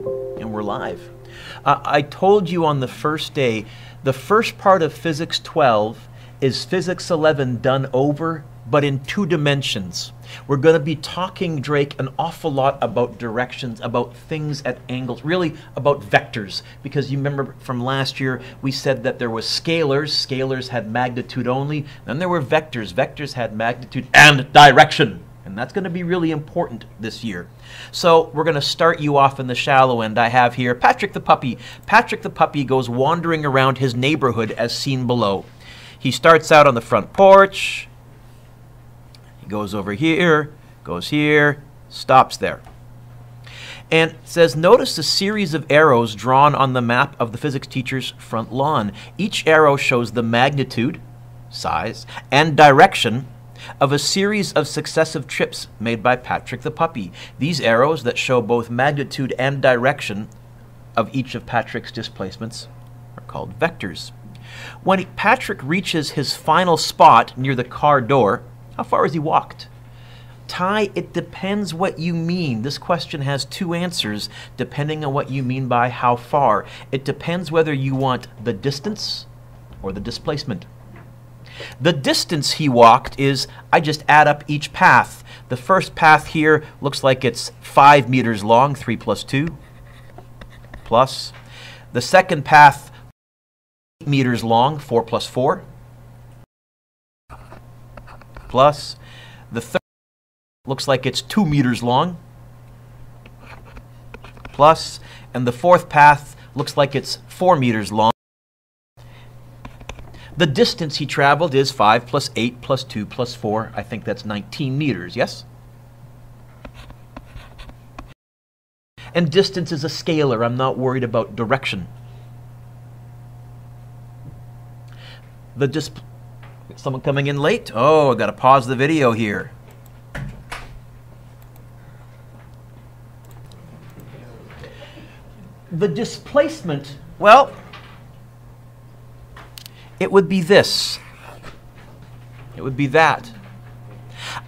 And we're live. I told you on the first day, the first part of Physics 12 is Physics 11 done over, but in 2 dimensions. We're going to be talking, Drake, an awful lot about directions, about things at angles, really about vectors. Because you remember from last year, we said that there was scalars. Scalars had magnitude only. Then there were vectors. Vectors had magnitude and direction. And that's going to be really important this year. So we're going to start you off in the shallow end. I have here Patrick the puppy. Patrick the puppy goes wandering around his neighborhood as seen below. He starts out on the front porch. He goes over here, goes here, stops there. And it says, notice a series of arrows drawn on the map of the physics teacher's front lawn. Each arrow shows the magnitude, size, and direction of a series of successive trips made by Patrick the puppy. These arrows that show both magnitude and direction of each of Patrick's displacements are called vectors. When Patrick reaches his final spot near the car door, how far has he walked? Ty, it depends what you mean. This question has 2 answers depending on what you mean by how far. It depends whether you want the distance or the displacement. The distance he walked is, I just add up each path. The first path here looks like it's 5 meters long, 3 plus 2, plus. The second path, 8 meters long, 4 plus 4, plus. The third looks like it's 2 meters long, plus. And the fourth path looks like it's 4 meters long. The distance he traveled is 5 plus 8 plus 2 plus 4. I think that's 19 meters, yes? And distance is a scalar. I'm not worried about direction. Someone coming in late? Oh, I got to pause the video here. The displacement, well, it would be this. It would be that.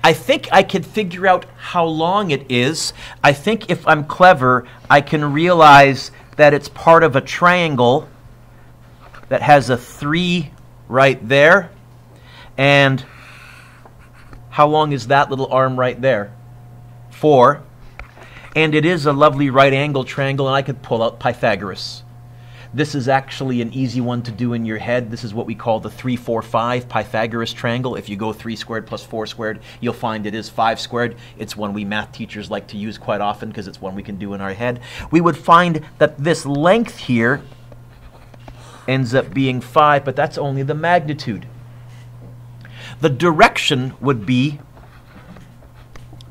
I think I can figure out how long it is. I think if I'm clever, I can realize that it's part of a triangle that has a 3 right there. And how long is that little arm right there? 4. And it is a lovely right angle triangle, and I could pull out Pythagoras. This is actually an easy one to do in your head. This is what we call the 3, 4, 5 Pythagoras triangle. If you go 3 squared plus 4 squared, you'll find it is 5 squared. It's one we math teachers like to use quite often because it's one we can do in our head. We would find that this length here ends up being 5, but that's only the magnitude. The direction would be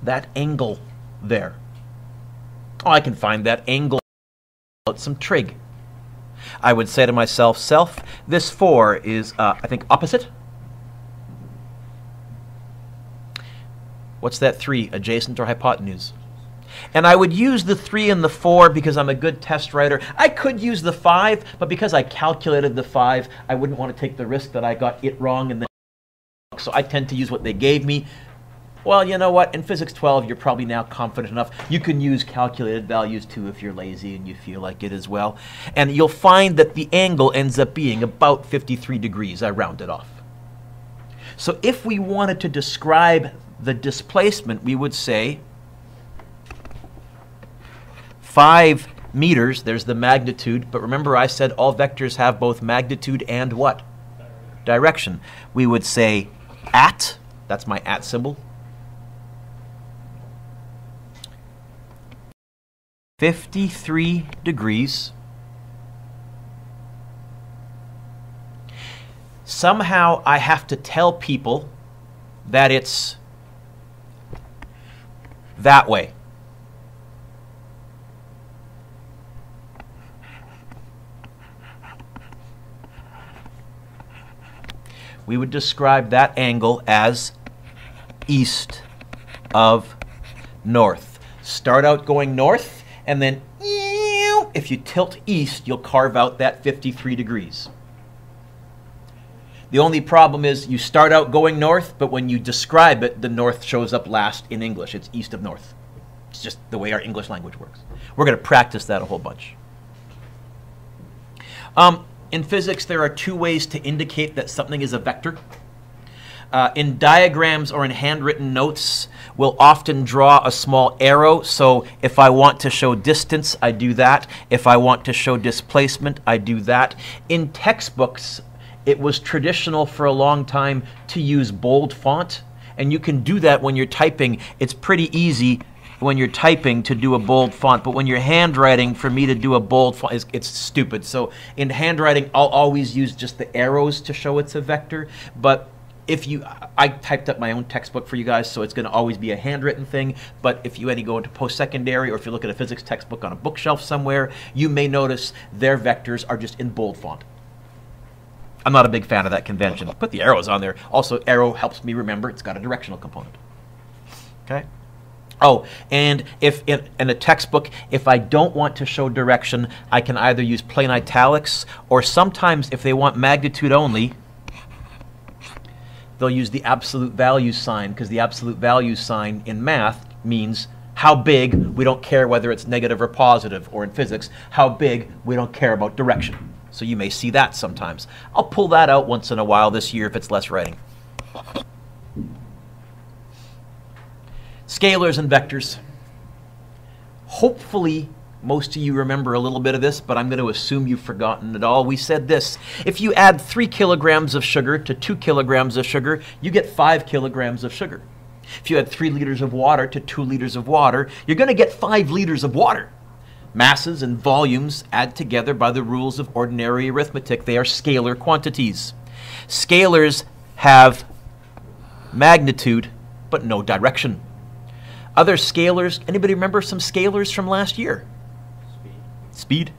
that angle there. Oh, I can find that angle out some trig. I would say to myself, this 4 is, I think, opposite. What's that 3? Adjacent or hypotenuse? And I would use the 3 and the 4 because I'm a good test writer. I could use the 5, but because I calculated the 5, I wouldn't want to take the risk that I got it wrong. And then, so I tend to use what they gave me. Well, you know what? In Physics 12, you're probably now confident enough. You can use calculated values too if you're lazy and you feel like it as well. And you'll find that the angle ends up being about 53 degrees. I round it off. So if we wanted to describe the displacement, we would say 5 meters. There's the magnitude. But remember, I said all vectors have both magnitude and what? Direction. We would say at. That's my at symbol. 53 degrees. Somehow I have to tell people that it's that way. We would describe that angle as east of north. Start out going north. And then, if you tilt east, you'll carve out that 53 degrees. The only problem is you start out going north, but when you describe it, the north shows up last in English. It's east of north. It's just the way our English language works. We're going to practice that a whole bunch. In physics, there are two ways to indicate that something is a vector. In diagrams or in handwritten notes, we'll often draw a small arrow. So if I want to show distance, I do that. If I want to show displacement, I do that. In textbooks, it was traditional for a long time to use bold font. And you can do that when you're typing. It's pretty easy when you're typing to do a bold font. But when you're handwriting, for me to do a bold font, it's stupid. So in handwriting, I'll always use just the arrows to show it's a vector. But I typed up my own textbook for you guys, so it's going to always be a handwritten thing. But if you go into post-secondary, or if you look at a physics textbook on a bookshelf somewhere, you may notice their vectors are just in bold font. I'm not a big fan of that convention. Put the arrows on there. Also, arrow helps me remember it's got a directional component. Okay? Oh, and if in a textbook, if I don't want to show direction, I can either use plain italics, or sometimes if they want magnitude only, they'll use the absolute value sign, because the absolute value sign in math means how big, we don't care whether it's negative or positive, or in physics, how big, we don't care about direction. So you may see that sometimes. I'll pull that out once in a while this year if it's less writing. Scalars and vectors. Hopefully, most of you remember a little bit of this, but I'm going to assume you've forgotten it all. We said this: if you add 3 kilograms of sugar to 2 kilograms of sugar, you get 5 kilograms of sugar. If you add 3 liters of water to 2 liters of water, you're going to get 5 liters of water. Masses and volumes add together by the rules of ordinary arithmetic. They are scalar quantities. Scalars have magnitude, but no direction. Other scalars, anybody remember some scalars from last year? Speed.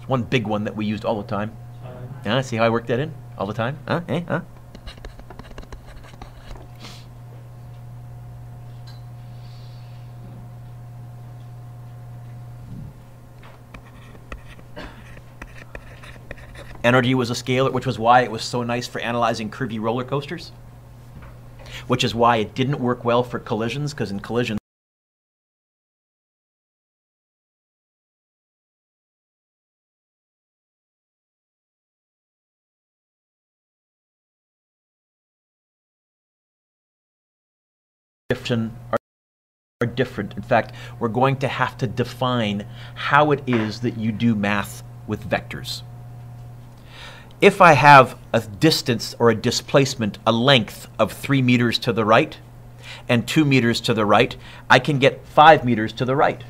One big one that we used all the time. See how I worked that in? All the time? Energy was a scalar, which was why it was so nice for analyzing curvy roller coasters. Which is why it didn't work well for collisions, because in collisions, are different. In fact, we're going to have to define how it is that you do math with vectors. If I have a distance or a displacement, a length of 3 meters to the right and 2 meters to the right, I can get 5 meters to the right.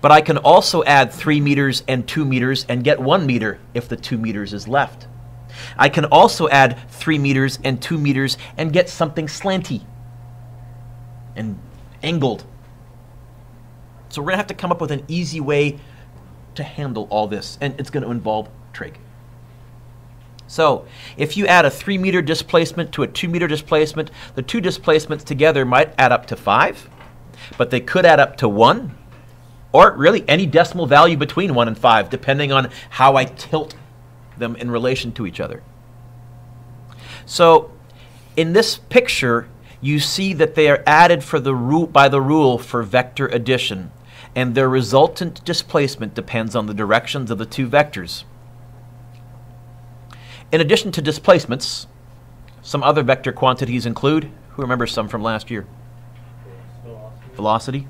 But I can also add 3 meters and 2 meters and get 1 meter if the 2 meters is left. I can also add 3 meters and 2 meters and get something slanty and angled. So we're going to have to come up with an easy way to handle all this, and it's going to involve trig. So if you add a 3 meter displacement to a 2 meter displacement, the two displacements together might add up to 5, but they could add up to 1, or really any decimal value between 1 and 5, depending on how I tilt them in relation to each other. So in this picture, you see that they are added by the rule for vector addition, and their resultant displacement depends on the directions of the two vectors. In addition to displacements, some other vector quantities include, who remembers some from last year? Velocity.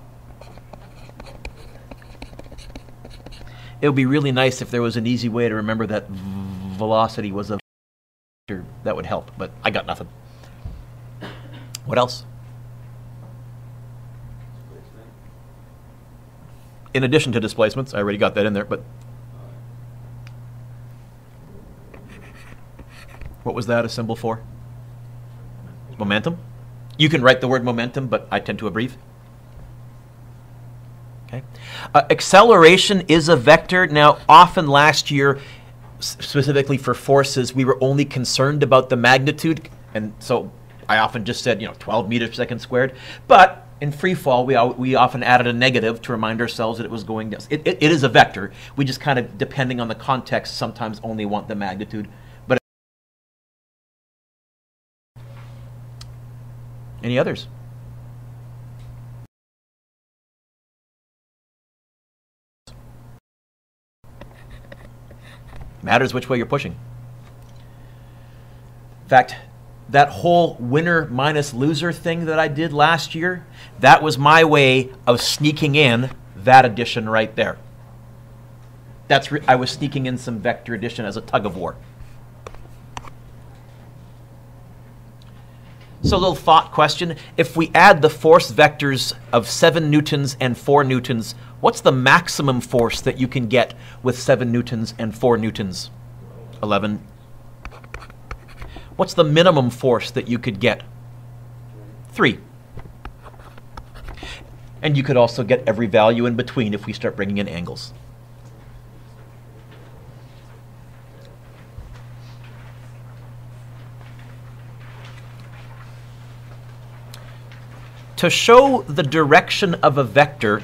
It would be really nice if there was an easy way to remember that velocity was a vector. That would help, but I got nothing. What else? In addition to displacements, I already got that in there, but what was that a symbol for? Momentum? You can write the word momentum, but I tend to abbreviate. Okay. Acceleration is a vector. Now, often last year, specifically for forces, we were only concerned about the magnitude, and so I often just said, 12 meters per second squared. But in free fall, we often added a negative to remind ourselves that it was going down. It is a vector. We just kind of, depending on the context, sometimes only want the magnitude. Any others? Matters which way you're pushing. In fact, that whole winner minus loser thing that I did last year, that was my way of sneaking in that addition right there. I was sneaking in some vector addition as a tug of war. So a little thought question. If we add the force vectors of 7 newtons and 4 newtons, what's the maximum force that you can get with 7 newtons and 4 newtons? 11. What's the minimum force that you could get? 3. And you could also get every value in between if we start bringing in angles. To show the direction of a vector,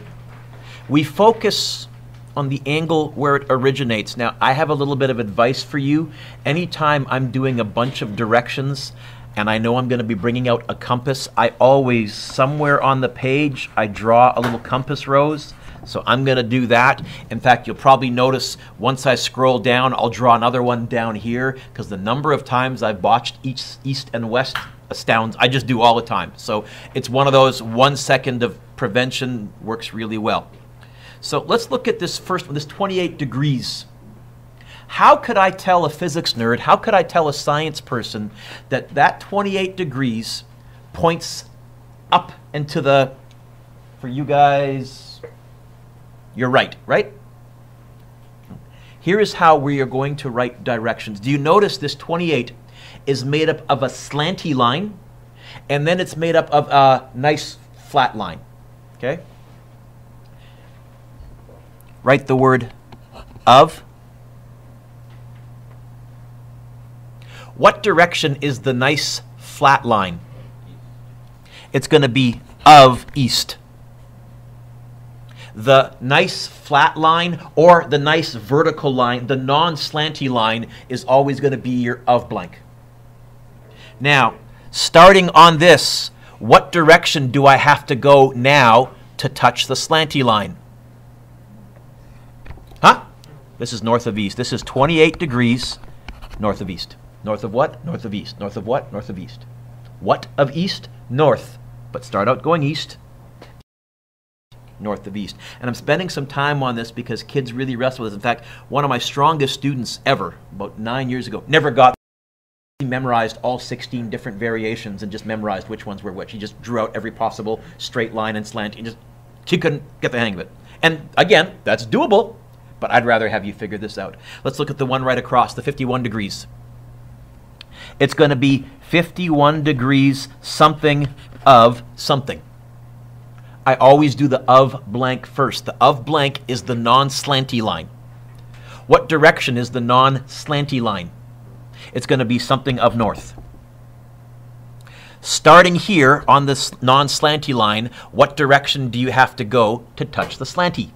we focus on the angle where it originates. Now, I have a little bit of advice for you. Anytime I'm doing a bunch of directions and I know I'm going to be bringing out a compass, I always, somewhere on the page, I draw a little compass rose. So I'm going to do that. In fact, you'll probably notice once I scroll down, I'll draw another one down here, because the number of times I've botched east and west astounds. I just do all the time. So it's one of those 1 second of prevention works really well. So let's look at this first one, this 28 degrees. How could I tell a physics nerd, how could I tell a science person that that 28 degrees points up into the, for you guys, you're right, right? Here is how we are going to write directions. Do you notice this 28 is made up of a slanty line, and then it's made up of a nice flat line, okay? Write the word of. What direction is the nice flat line? It's going to be of east. The nice flat line or the nice vertical line, the non-slanty line, is always going to be your of blank. Now, starting on this, what direction do I have to go now to touch the slanty line? Huh? This is north of east. This is 28 degrees north of east. North of what? North of east. North of what? North of east. What of east? North. But start out going east. North of east. And I'm spending some time on this because kids really wrestle with this. In fact, one of my strongest students ever, about 9 years ago, never got, he memorized all 16 different variations and just memorized which ones were which. He just drew out every possible straight line and slant. He couldn't get the hang of it. And again, that's doable, but I'd rather have you figure this out. Let's look at the one right across, the 51 degrees. It's going to be 51 degrees something of something. I always do the of blank first. The of blank is the non-slanty line. What direction is the non-slanty line? It's going to be something of north. Starting here on this non-slanty line, what direction do you have to go to touch the slanty?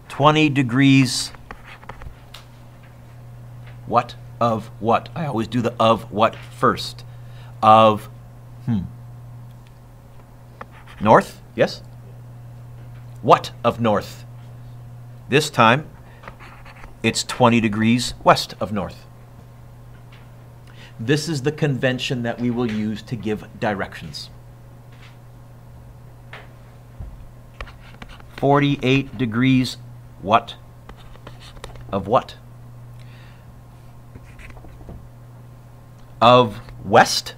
(20 degrees). What of what? I always do the of what first. Of north? Yes? What of north? This time, it's 20 degrees west of north. This is the convention that we will use to give directions. 48 degrees what of what? Of west?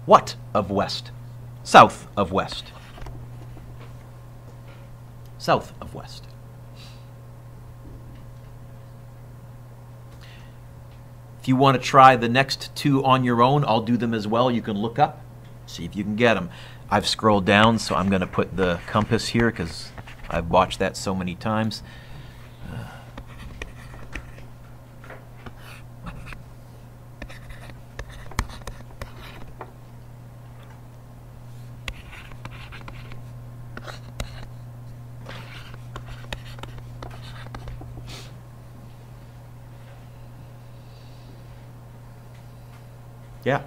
What of west? South of west. South of west. If you want to try the next two on your own, I'll do them as well. You can look up, see if you can get them. I've scrolled down, so I'm going to put the compass here because I've watched that so many times. Yeah.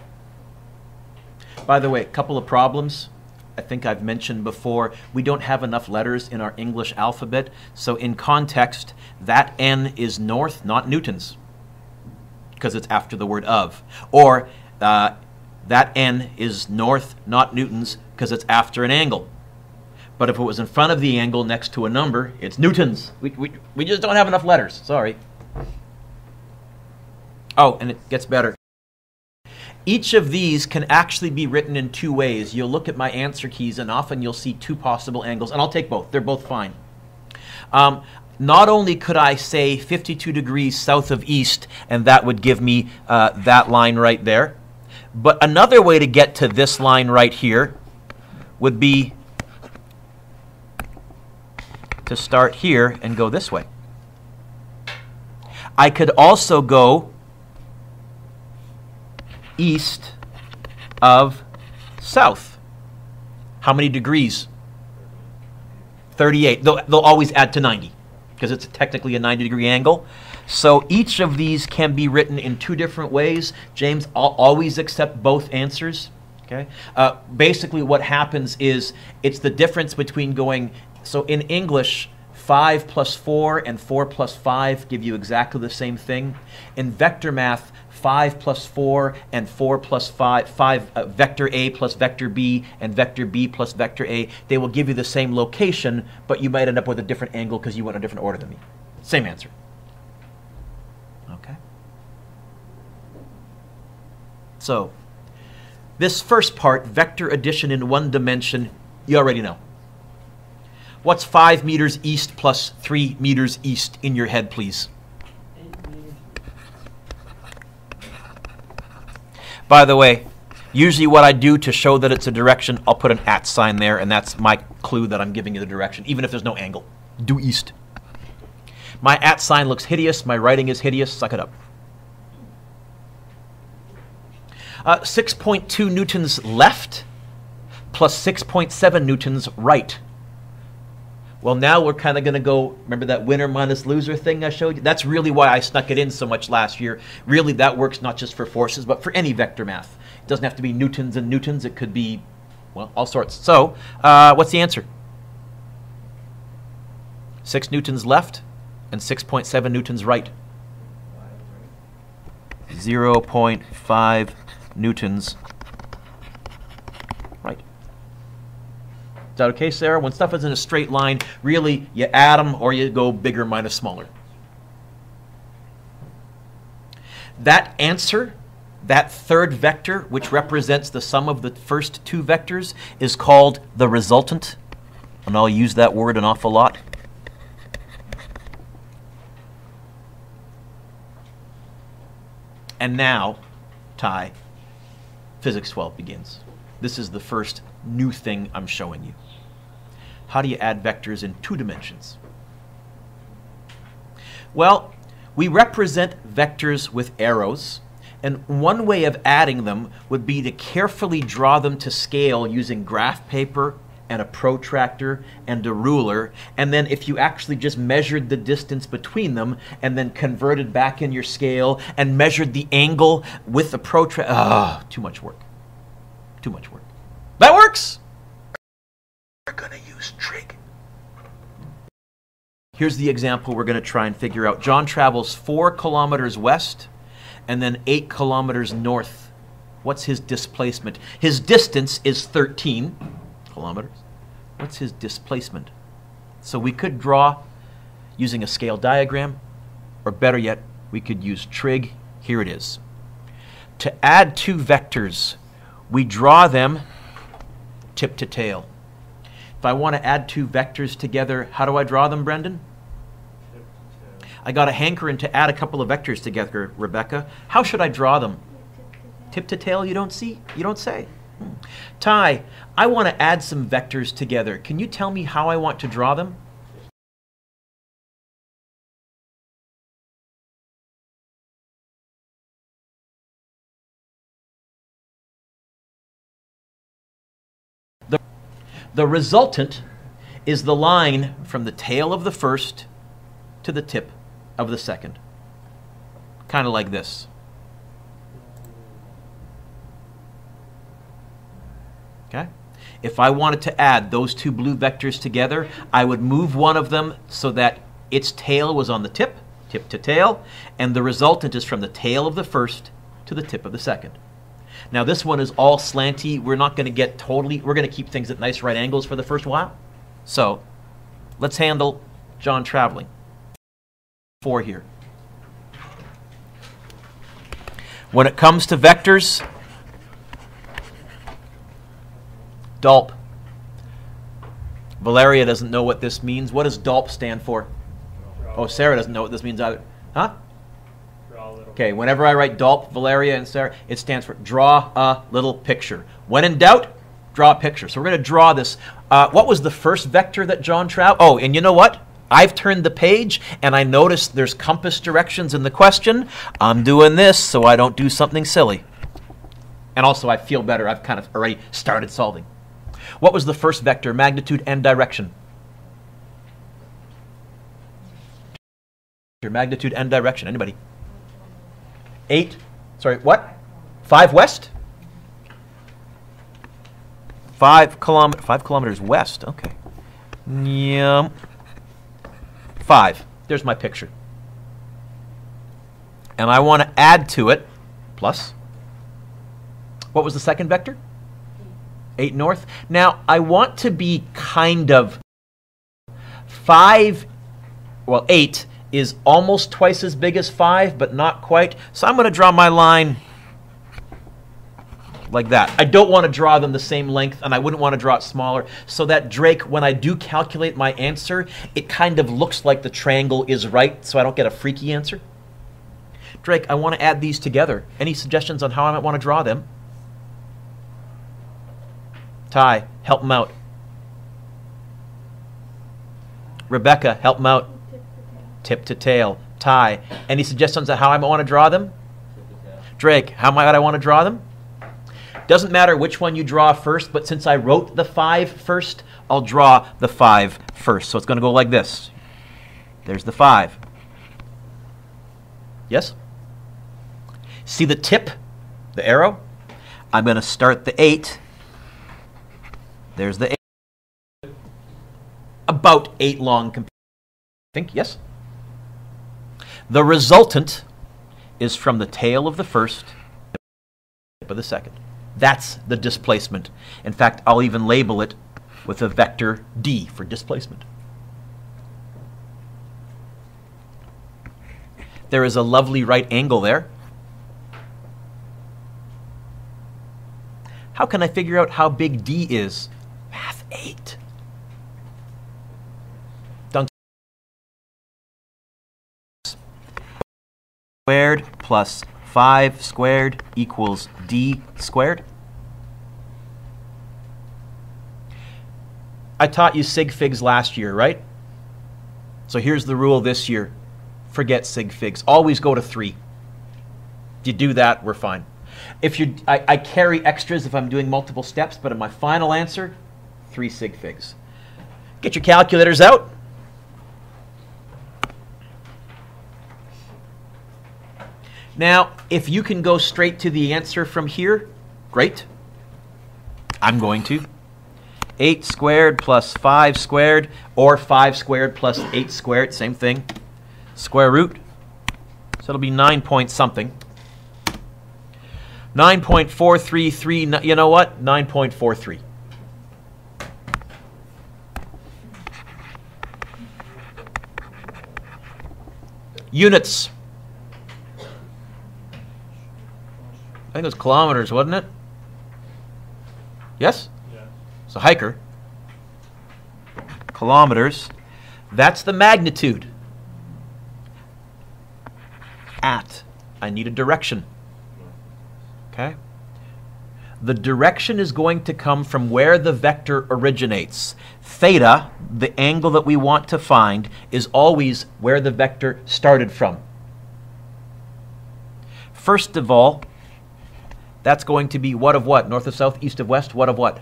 By the way, a couple of problems. I think I've mentioned before, we don't have enough letters in our English alphabet. So in context, that N is north, not newtons, because it's after the word of. Or that N is north, not newtons, because it's after an angle. But if it was in front of the angle next to a number, it's newtons. We just don't have enough letters. Sorry. Oh, and it gets better. Each of these can actually be written in two ways. You'll look at my answer keys, and often you'll see two possible angles, and I'll take both. They're both fine. Not only could I say 52 degrees south of east, and that would give me that line right there, but another way to get to this line right here would be to start here and go this way. I could also go east of south. How many degrees? 38. They'll always add to 90 because it's technically a 90-degree angle. So each of these can be written in two different ways. James, I'll always accept both answers. Okay. Basically what happens is it's the difference between going, so in English, 5 plus 4 and 4 plus 5 give you exactly the same thing. In vector math, 5 plus 4 and 4 plus 5, vector A plus vector B and vector B plus vector A, they will give you the same location, but you might end up with a different angle because you went in a different order than me. Same answer. Okay. So, this first part, vector addition in one dimension, you already know. What's 5 meters east plus 3 meters east in your head, please? 8 meters. By the way, usually what I do to show that it's a direction, I'll put an @ sign there, and that's my clue that I'm giving you the direction, even if there's no angle. Due east. My @ sign looks hideous. My writing is hideous. Suck it up. 6.2 newtons left plus 6.7 newtons right. Well, now we're kind of going to go, remember that winner minus loser thing I showed you? That's really why I snuck it in so much last year. Really, that works not just for forces, but for any vector math. It doesn't have to be newtons and newtons. It could be, well, all sorts. So, what's the answer? 6 newtons left and 6.7 newtons right. 0.5 newtons right. Is that okay, Sarah? When stuff is in a straight line, really, you add them or you go bigger minus smaller. That answer, that third vector, which represents the sum of the first two vectors, is called the resultant. And I'll use that word an awful lot. And now, Ty, Physics 12 begins. This is the first new thing I'm showing you. How do you add vectors in 2 dimensions? Well, we represent vectors with arrows, and one way of adding them would be to carefully draw them to scale using graph paper and a protractor and a ruler, and then if you actually just measured the distance between them and then converted back in your scale and measured the angle with the protractor, too much work. Too much work. That works! We're going to use Trig. Here's the example we're going to try and figure out. John travels 4 kilometers west and then 8 kilometers north. What's his displacement? His distance is 13 kilometers. What's his displacement? So we could draw using a scale diagram, or better yet, we could use Trig. Here it is. To add 2 vectors, we draw them tip to tail. If I want to add 2 vectors together, how do I draw them, Brendan? I got a hankering to add a couple of vectors together, Rebecca. How should I draw them? Tip to tail, you don't see? You don't say? Ty, I want to add some vectors together. Can you tell me how I want to draw them? The resultant is the line from the tail of the first to the tip of the second. Kind of like this. Okay? If I wanted to add those two blue vectors together, I would move one of them so that its tail was on the tip, tip to tail, and the resultant is from the tail of the first to the tip of the second. Now this one is all slanty. We're not going to get totally, we're going to keep things at nice right angles for the first while. So let's handle John traveling. 4 here. When it comes to vectors, DOLP. Valeria doesn't know what this means. What does DOLP stand for? Oh, Sarah doesn't know what this means either. Huh? Okay, whenever I write DOLP, Valeria and Sarah, it stands for draw a little picture. When in doubt, draw a picture. So we're going to draw this. What was the first vector that John traveled? Oh, and you know what? I've turned the page, and I noticed there's compass directions in the question. I'm doing this so I don't do something silly. And also, I feel better. I've kind of already started solving. What was the first vector, magnitude and direction? Your magnitude and direction. Anybody? 8. Sorry, what? 5 west? 5 kilometers west. Okay. Yeah. 5. There's my picture. And I want to add to it plus. What was the second vector? 8 north. Now, I want to be kind of 5, well, 8 is almost twice as big as 5, but not quite. So I'm going to draw my line like that. I don't want to draw them the same length, and I wouldn't want to draw it smaller, so that Drake, when I do calculate my answer, it kind of looks like the triangle is right, so I don't get a freaky answer. Drake, I want to add these together. Any suggestions on how I might want to draw them? Ty, help them out. Rebecca, help them out. Tip to tail. Ty, any suggestions on how I might want to draw them? Drake, how might I want to draw them? Doesn't matter which one you draw first, but since I wrote the 5 first, I'll draw the 5 first. So it's going to go like this. There's the 5. Yes? See the tip, the arrow? I'm going to start the 8. There's the 8. About 8 long. I think, yes? The resultant is from the tail of the first to the tip of the second. That's the displacement. In fact, I'll even label it with a vector D for displacement. There is a lovely right angle there. How can I figure out how big D is? Math 8. Squared plus 5 squared equals D squared. I taught you sig figs last year, right? So here's the rule this year. Forget sig figs. Always go to 3. If you do that, we're fine. If you, I carry extras if I'm doing multiple steps, but in my final answer, 3 sig figs. Get your calculators out. Now, if you can go straight to the answer from here, great. I'm going to. 8 squared plus 5 squared, or 5 squared plus 8 squared, same thing. Square root. So it'll be 9 point something. 9.433, you know what? 9.43. Units. I think it was kilometers, wasn't it? Yes? Yeah. So hiker. Kilometers. That's the magnitude. At. I need a direction. Okay? The direction is going to come from where the vector originates. Theta, the angle that we want to find, is always where the vector started from. First of all, that's going to be what of what? North of south, east of west, what of what?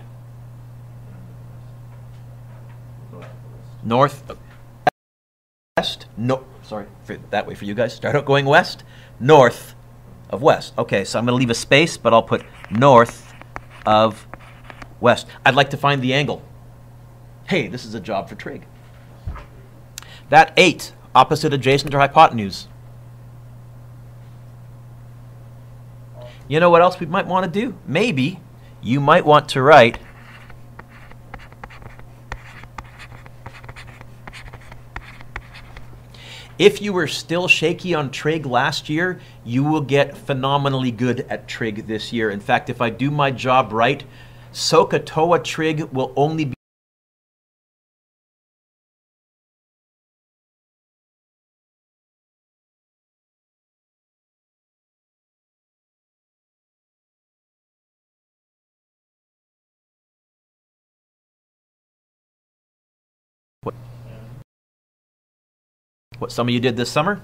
North of west? No, sorry, that way for you guys. Start out going west. North of west. Okay, so I'm going to leave a space, but I'll put north of west. I'd like to find the angle. Hey, this is a job for trig. That 8, opposite, adjacent, or hypotenuse. You know what else we might want to do? Maybe you might want to write if you were still shaky on trig last year, you will get phenomenally good at trig this year. In fact, if I do my job right, SOHCAHTOA trig will only be what some of you did this summer.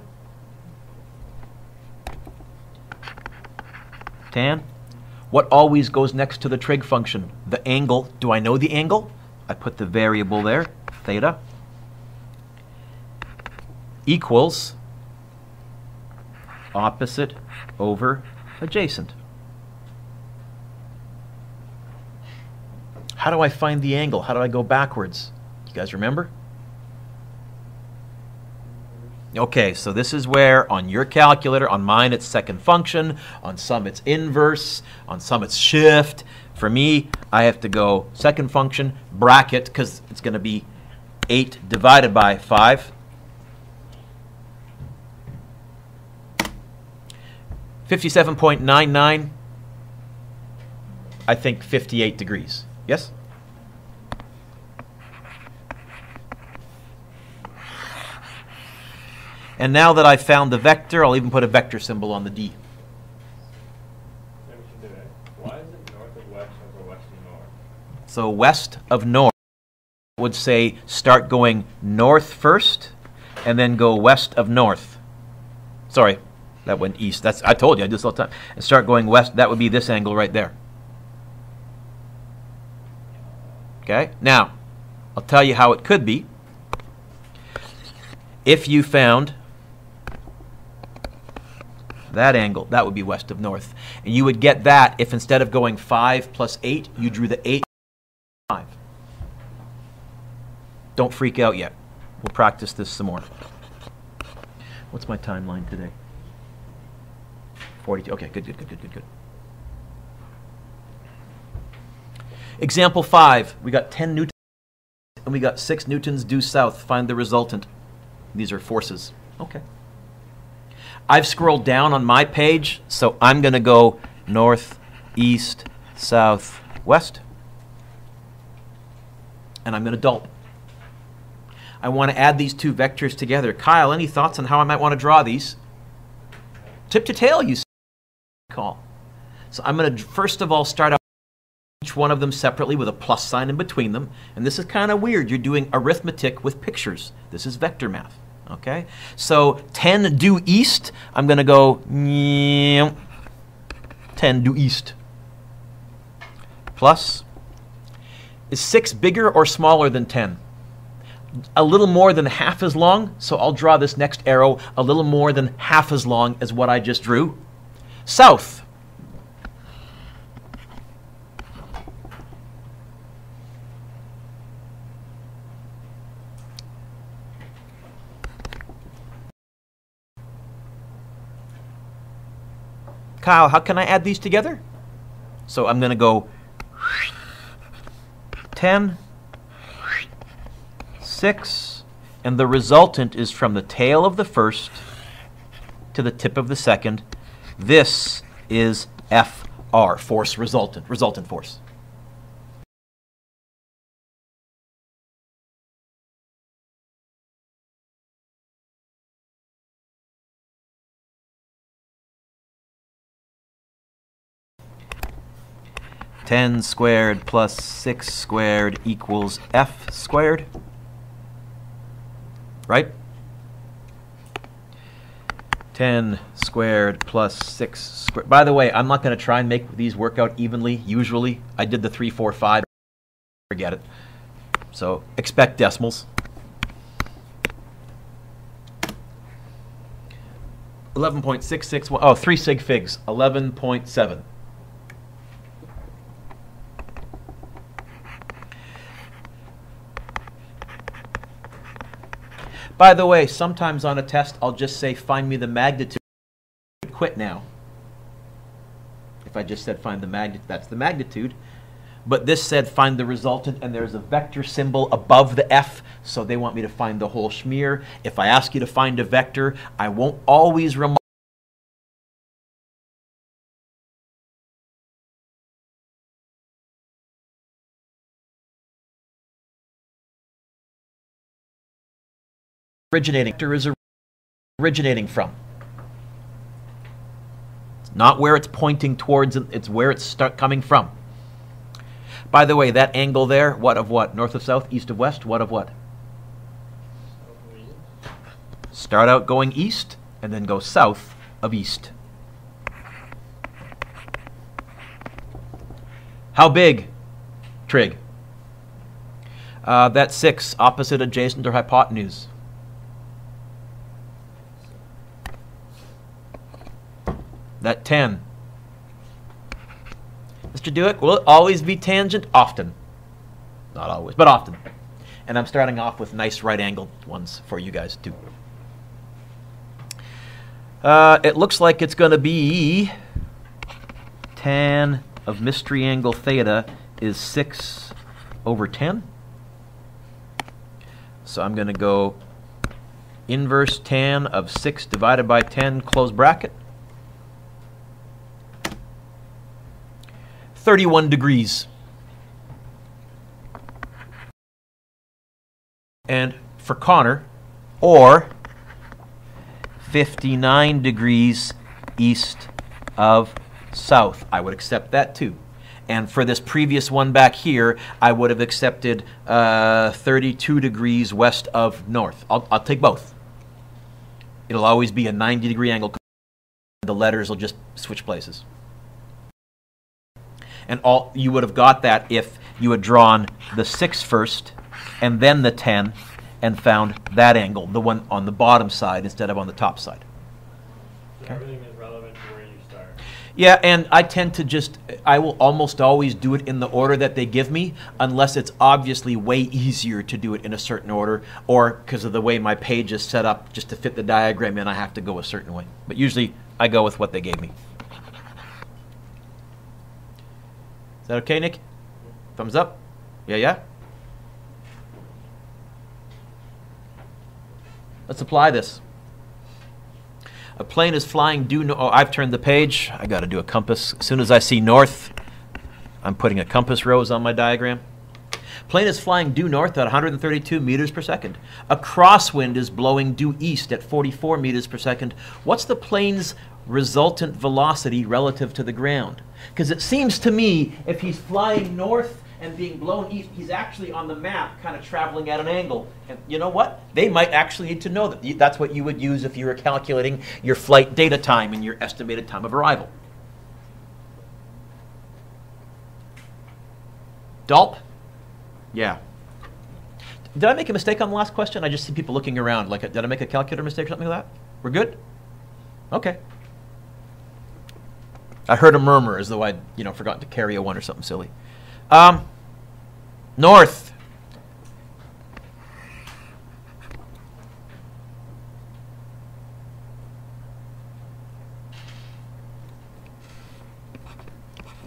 Tan. What always goes next to the trig function? The angle. Do I know the angle? I put the variable there, theta, equals opposite over adjacent. How do I find the angle? How do I go backwards? You guys remember? Okay, so this is where on your calculator, on mine it's second function, on some it's inverse, on some it's shift. For me, I have to go second function, bracket, because it's going to be 8 divided by 5. 57.99, I think 58 degrees. Yes? And now that I've found the vector, I'll even put a vector symbol on the D. Why is it north of west over west of north? So west of north would say start going north first and then go west of north. Sorry, that went east. That's, I told you, I do this all the time. And start going west, that would be this angle right there. Okay, now, I'll tell you how it could be. If you found that angle, that would be west of north. And you would get that if instead of going 5 plus 8, you drew the 8 5. Don't freak out yet. We'll practice this some more. What's my timeline today? 42. Okay, good. Example 5. We got 10 newtons and we got 6 newtons due south. Find the resultant. These are forces. Okay. I've scrolled down on my page, so I'm going to go north, east, south, west. And I'm going to dulp. I want to add these two vectors together. Kyle, any thoughts on how I might want to draw these? Tip to tail, you call. So I'm going to first of all start out each one of them separately with a plus sign in between them. And this is kind of weird. You're doing arithmetic with pictures. This is vector math. Okay? So 10 due east, I'm going to go 10 due east. Plus, is 6 bigger or smaller than 10? A little more than half as long, so I'll draw this next arrow a little more than half as long as what I just drew. South. Kyle, how can I add these together? So I'm going to go 10, 6, and the resultant is from the tail of the first to the tip of the second. This is FR, force resultant force. (10 squared plus 6 squared equals F squared). Right? 10 squared plus 6 squared. By the way, I'm not going to try and make these work out evenly. Usually, I did the 3, 4, 5. Forget it. So expect decimals. 11.661. Oh, 3 sig figs. 11.7. By the way, sometimes on a test, I'll just say, find me the magnitude. Quit now. If I just said find the magnitude, that's the magnitude. But this said find the resultant, and there's a vector symbol above the F, so they want me to find the whole schmear. If I ask you to find a vector, I won't always remark originating. Vector is originating from. It's not where it's pointing towards, it's where it's coming from. By the way, that angle there, what of what? North of south, east of west, what of what? Start out going east, and then go south of east. How big? Trig. That's 6, opposite, adjacent, or hypotenuse. That 10. Mr. Dewick, will it always be tangent? Often. Not always, but often. And I'm starting off with nice right-angled ones for you guys, too. It looks like it's going to be tan of mystery angle theta is 6 over 10. So I'm going to go inverse tan of 6 divided by 10, close bracket. 31 degrees. And for Connor, or 59 degrees east of south. I would accept that too. And for this previous one back here, I would have accepted 32 degrees west of north. I'll take both. It'll always be a 90-degree angle. The letters will just switch places. And you would have got that if you had drawn the 6 first and then the 10 and found that angle, the one on the bottom side instead of on the top side. So everything is relevant to where you start. Yeah, and I tend to I will almost always do it in the order that they give me, unless it's obviously way easier to do it in a certain order, or because of the way my page is set up just to fit the diagram in, I have to go a certain way. But usually I go with what they gave me. Is that okay, Nick? Thumbs up? Yeah, yeah? Let's apply this. A plane is flying due north. Oh, I've turned the page. I got to do a compass. As soon as I see north, I'm putting a compass rose on my diagram. Plane is flying due north at 132 meters per second. A crosswind is blowing due east at 44 meters per second. What's the plane's resultant velocity relative to the ground? Because it seems to me if he's flying north and being blown east, he's actually on the map kind of traveling at an angle. And you know what? They might actually need to know that. That's what you would use if you were calculating your flight data time and your estimated time of arrival. Dolp? Yeah. Did I make a mistake on the last question? I just see people looking around. Like, did I make a calculator mistake or something like that? We're good? Okay. I heard a murmur as though I'd, forgotten to carry a 1 or something silly. North.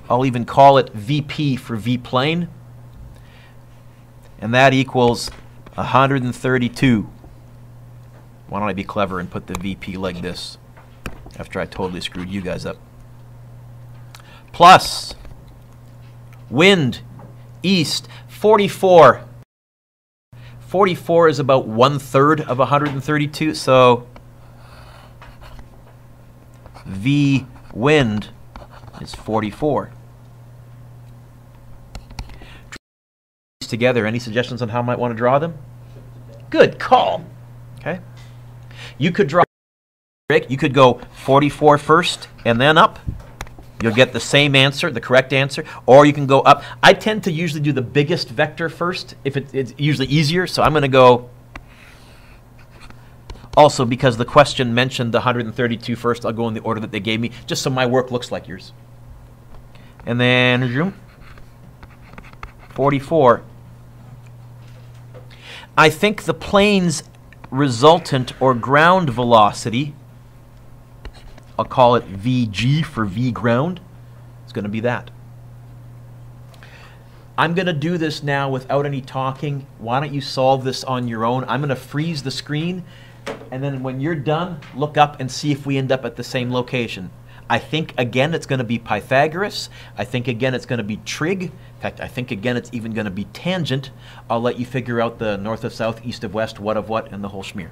I'll even call it VP for V-plane. And that equals 132. Why don't I be clever and put the VP like this after I totally screwed you guys up. Plus wind east 44. 44 is about 1/3 of 132, so V wind is 44. Together, any suggestions on how I might want to draw them? Good call. Okay. You could draw, you could go 44 first and then up. You'll get the same answer, the correct answer, or you can go up. I tend to usually do the biggest vector first if it's usually easier, so I'm going to go also because the question mentioned the 132 first, I'll go in the order that they gave me, just so my work looks like yours. And then 44. I think the plane's resultant or ground velocity, I'll call it VG for V ground, it's going to be that. I'm going to do this now without any talking. Why don't you solve this on your own? I'm going to freeze the screen, and then when you're done, look up and see if we end up at the same location. I think, again, it's going to be Pythagoras. I think, again, it's going to be trig. In fact, I think, again, it's even going to be tangent. I'll let you figure out the north of south, east of west, what of what, and the whole schmear.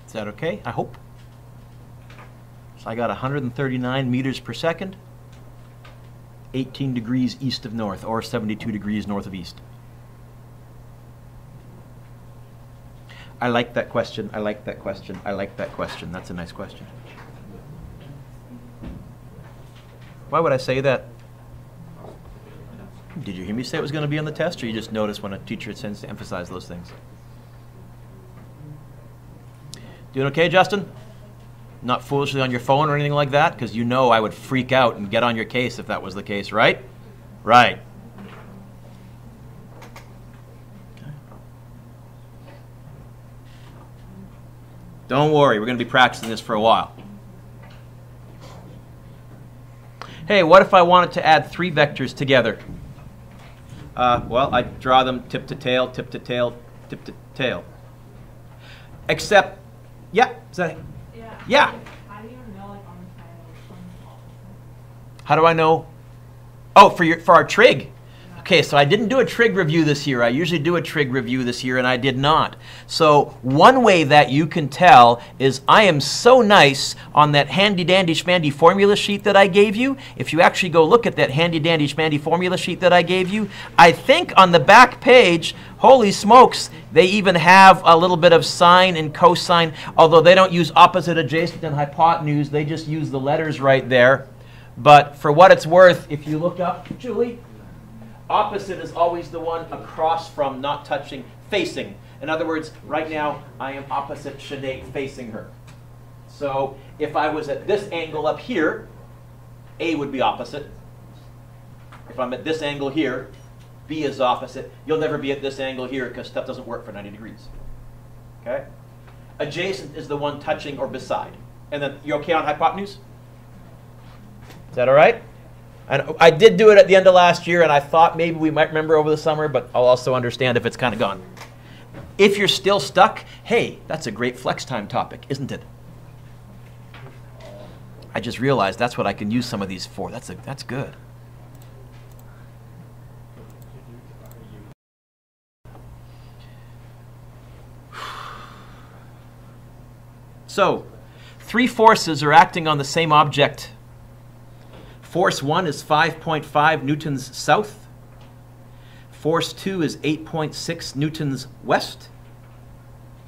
Is that okay? I hope. So I got 139 meters per second, 18 degrees east of north, or 72 degrees north of east. I like that question. I like that question. I like that question. That's a nice question. Why would I say that? Did you hear me say it was going to be on the test, or you just notice when a teacher tends to emphasize those things? Doing okay, Justin? Not foolishly on your phone or anything like that? Because you know I would freak out and get on your case if that was the case, right? Right. Okay. Don't worry, we're going to be practicing this for a while. Hey, what if I wanted to add three vectors together? Well, I draw them tip to tail, tip to tail, tip to tail. Except, yeah, is that, yeah. How do you know, like, on the side which one's opposite? How do I know? Oh, for our trig. Okay, so I didn't do a trig review this year. I usually do a trig review this year, and I did not. So one way that you can tell is I am so nice on that handy-dandy schmandy formula sheet that I gave you. If you actually go look at that handy-dandy schmandy formula sheet that I gave you, I think on the back page, holy smokes, they even have a little bit of sine and cosine, although they don't use opposite, adjacent, and hypotenuse. They just use the letters right there. But for what it's worth, if you look up, Julie, opposite is always the one across from, not touching, facing. In other words, right now, I am opposite Sinead, facing her. So if I was at this angle up here, A would be opposite. If I'm at this angle here, B is opposite. You'll never be at this angle here because stuff doesn't work for 90 degrees. Okay? Adjacent is the one touching or beside. And then, you okay on hypotenuse? Is that all right? And I did do it at the end of last year, and I thought maybe we might remember over the summer, but I'll also understand if it's kind of gone. If you're still stuck, hey, that's a great flex time topic, isn't it? I just realized that's what I can use some of these for. That's good. So, three forces are acting on the same object. Force 1 is 5.5 newtons south. Force 2 is 8.6 newtons west.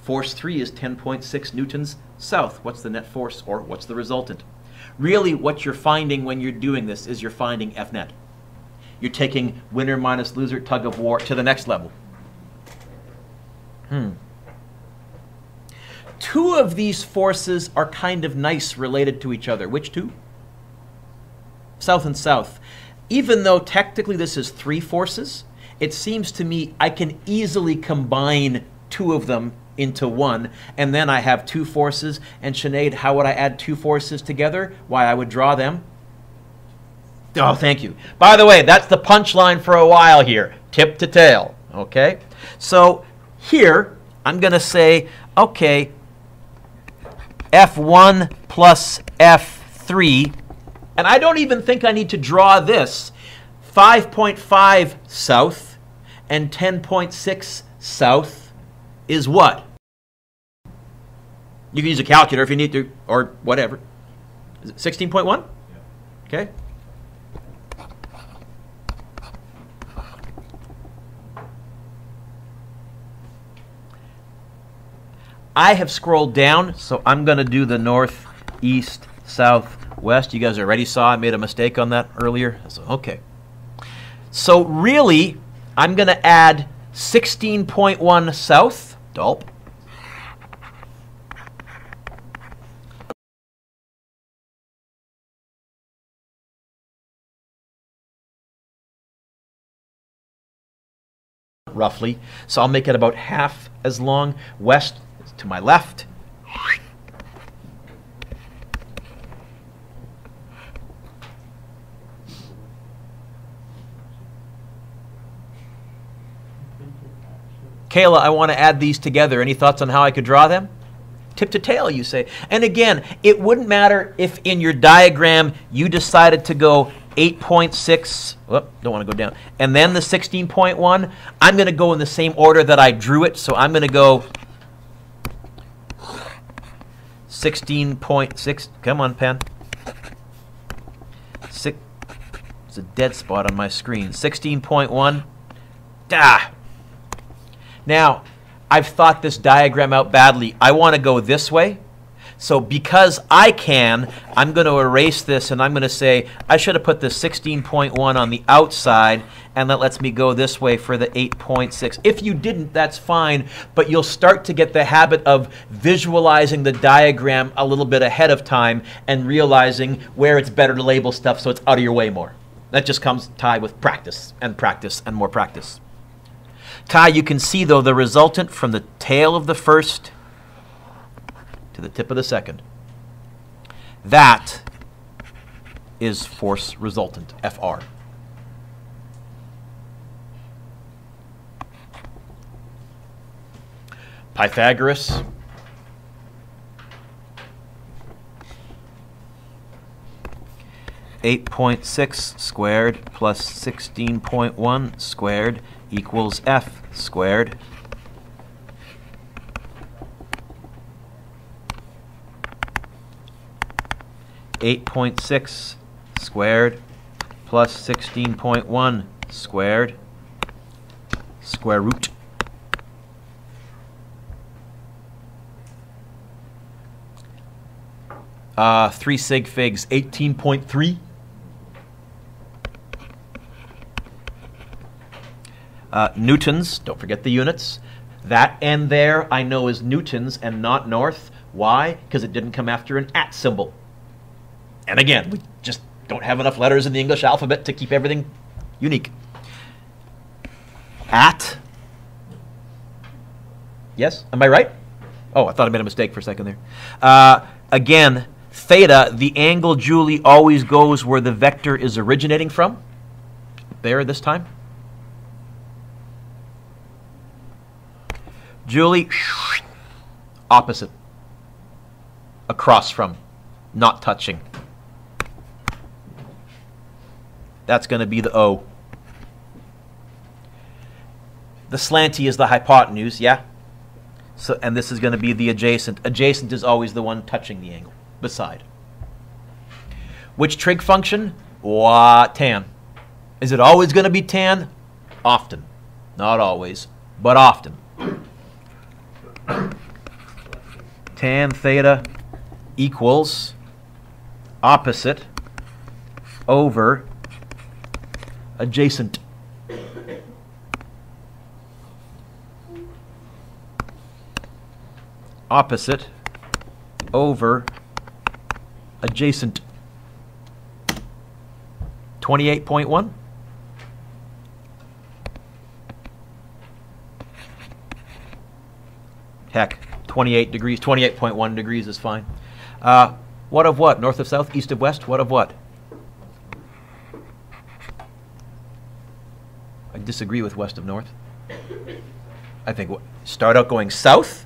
Force 3 is 10.6 newtons south. What's the net force, or what's the resultant? Really, what you're finding when you're doing this is you're finding F net. You're taking winner minus loser tug of war to the next level. Two of these forces are kind of nice related to each other. Which two? South and south. Even though technically this is three forces, it seems to me I can easily combine two of them into one, and then I have two forces. And Sinead, how would I add two forces together? Why, I would draw them. Oh, thank you. By the way, that's the punchline for a while here. Tip to tail, okay? So here, I'm going to say, okay, F1 plus F3, and I don't even think I need to draw this. 5.5 south and 10.6 south is what? You can use a calculator if you need to, or whatever. Is it 16.1? Yeah. Okay. I have scrolled down, so I'm going to do the north, east, south, west. You guys already saw I made a mistake on that earlier. So, okay. So really, I'm going to add 16.1 south. Dolp. Roughly. So I'll make it about half as long. West to my left. Kayla, I want to add these together. Any thoughts on how I could draw them? Tip to tail, you say. And again, it wouldn't matter if in your diagram you decided to go 8.6, don't want to go down, and then the 16.1. I'm going to go in the same order that I drew it, so I'm going to go 16.6. Come on, pen. It's a dead spot on my screen. 16.1. Now, I've thought this diagram out badly. I want to go this way. So because I can, I'm going to erase this, and I'm going to say I should have put the 16.1 on the outside, and that lets me go this way for the 8.6. If you didn't, that's fine, but you'll start to get the habit of visualizing the diagram a little bit ahead of time and realizing where it's better to label stuff so it's out of your way more. That just comes tied with practice and more practice. Ty, you can see, though, the resultant from the tail of the first to the tip of the second. That is force resultant, FR. Pythagoras. (8.6 squared plus 16.1 squared equals F squared. (8.6 squared plus 16.1 squared square root. Three sig figs, 18.3. Newtons, don't forget the units. That N there I know is newtons and not north. Why? Because it didn't come after an at symbol. And again, we just don't have enough letters in the English alphabet to keep everything unique. At. Yes? Am I right? Oh, I thought I made a mistake for a second there. Again, theta, the angle, Julie, always goes where the vector is originating from. There this time. Julie, opposite. Across from, not touching. That's going to be the O. The slanty is the hypotenuse, yeah? So, and this is going to be the adjacent. Adjacent is always the one touching the angle, beside. Which trig function? Tan. Is it always going to be tan? Often. Not always, but often. tan theta equals opposite over adjacent. Opposite over adjacent. 28.1. Heck, 28 degrees, 28.1 degrees is fine. What of what? North of south, east of west? What of what? I disagree with west of north. I think start out going south,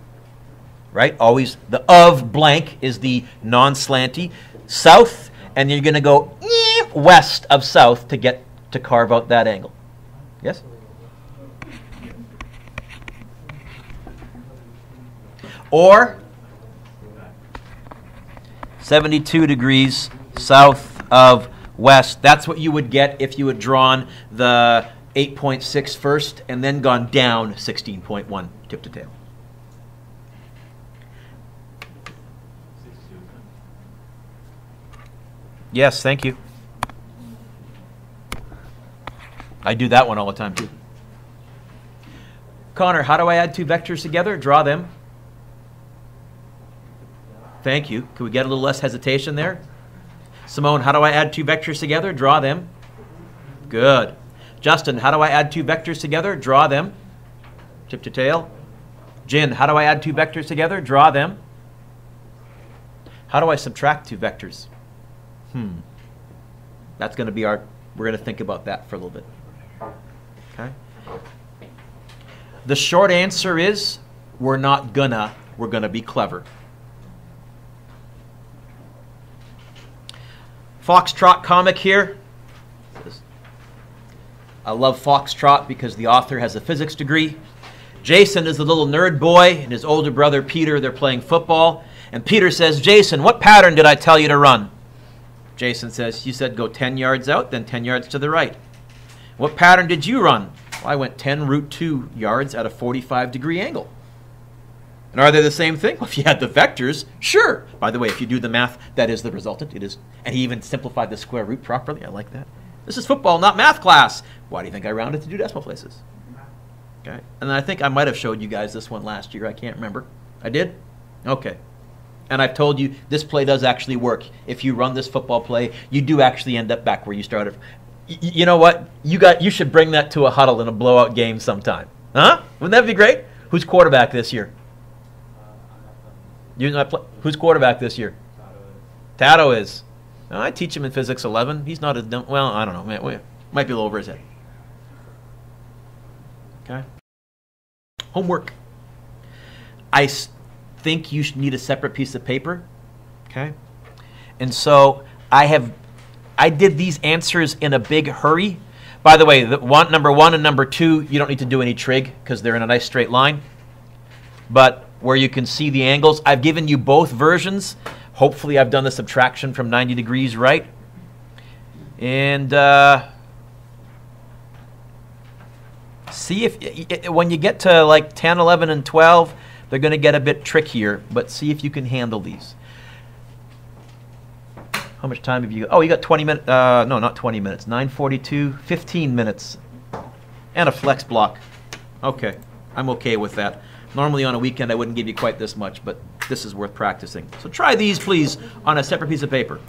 right? Always the of blank is the non-slanty. South, and you're going to go west of south to get to carve out that angle. Yes? Or 72 degrees south of west. That's what you would get if you had drawn the 8.6 first and then gone down 16.1 tip to tail. Yes, thank you. I do that one all the time too. Connor, how do I add two vectors together? Draw them. Thank you. Can we get a little less hesitation there? Simone, how do I add two vectors together? Draw them. Good. Justin, how do I add two vectors together? Draw them. Tip to tail. Jin, how do I add two vectors together? Draw them. How do I subtract two vectors? That's going to be we're going to think about that for a little bit. Okay. The short answer is we're going to be clever. Foxtrot comic here. I love Foxtrot because the author has a physics degree. Jason is the little nerd boy, and his older brother Peter, they're playing football. And Peter says, Jason, what pattern did I tell you to run? Jason says, you said go 10 yards out, then 10 yards to the right. What pattern did you run? Well, I went 10 root 2 yards at a 45-degree angle. And are they the same thing? Well, if you had the vectors, sure. By the way, if you do the math, that is the resultant. It is. And he even simplified the square root properly. I like that. This is football, not math class. Why do you think I rounded to do decimal places? Okay. And I think I might have showed you guys this one last year. I can't remember. I did? Okay. And I've told you this play does actually work. If you run this football play, you do actually end up back where you started. You know what? You should bring that to a huddle in a blowout game sometime. Huh? Wouldn't that be great? Who's quarterback this year? Who's quarterback this year? Tato is. Oh, I teach him in Physics 11. He's not as dumb. Well, I don't know. Might be a little over his head. Okay. Homework. I think you should need a separate piece of paper. Okay. And so I did these answers in a big hurry. By the way, number 1 and number 2, you don't need to do any trig because they're in a nice straight line. But where you can see the angles, I've given you both versions. Hopefully I've done the subtraction from 90 degrees right. And see if when you get to like 10, 11, and 12, they're going to get a bit trickier. But see if you can handle these. How much time have you got? Oh, you got 20 minutes. No, not 20 minutes. 9:42, 15 minutes. And a flex block. Okay, I'm okay with that. Normally on a weekend I wouldn't give you quite this much, but this is worth practicing. So try these, please, on a separate piece of paper.